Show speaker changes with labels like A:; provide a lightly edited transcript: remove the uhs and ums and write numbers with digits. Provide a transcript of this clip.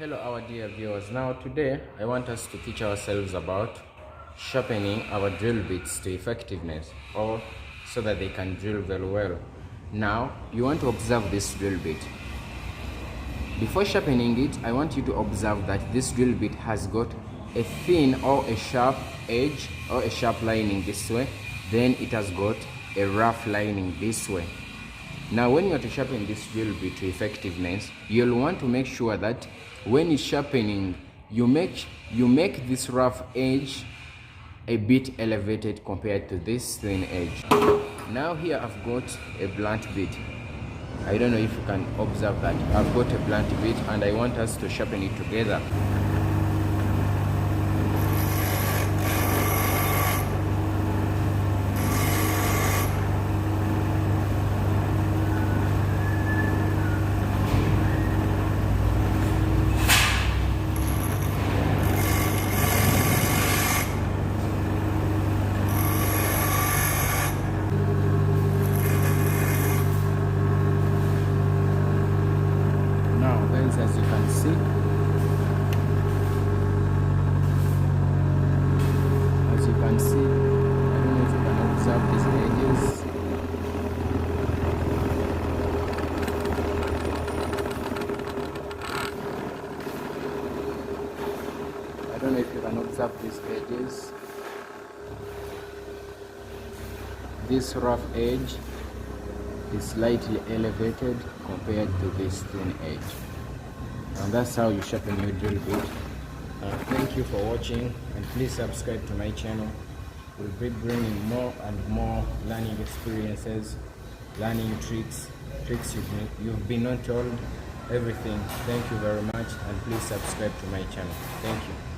A: Hello our dear viewers. Now today I want us to teach ourselves about sharpening our drill bits to effectiveness, or so that they can drill very well. Now you want to observe this drill bit. Before sharpening it, I want you to observe that this drill bit has got a thin or a sharp edge or a sharp lining this way, then it has got a rough lining this way. Now when you are to sharpen this drill bit to effectiveness, you'll want to make sure that when you're sharpening, you make this rough edge a bit elevated compared to this thin edge. Now here I've got a blunt bit. I don't know if you can observe that. I've got a blunt bit and I want us to sharpen it together. As you can see, I don't know if you can observe these edges. I don't know if you can observe these edges. This rough edge is slightly elevated compared to this thin edge. And that's how you sharpen your drill bit. Thank you for watching, and please subscribe to my channel. We'll be bringing more and more learning experiences, learning tricks you've been not told, everything. Thank you very much, and please subscribe to my channel. Thank you.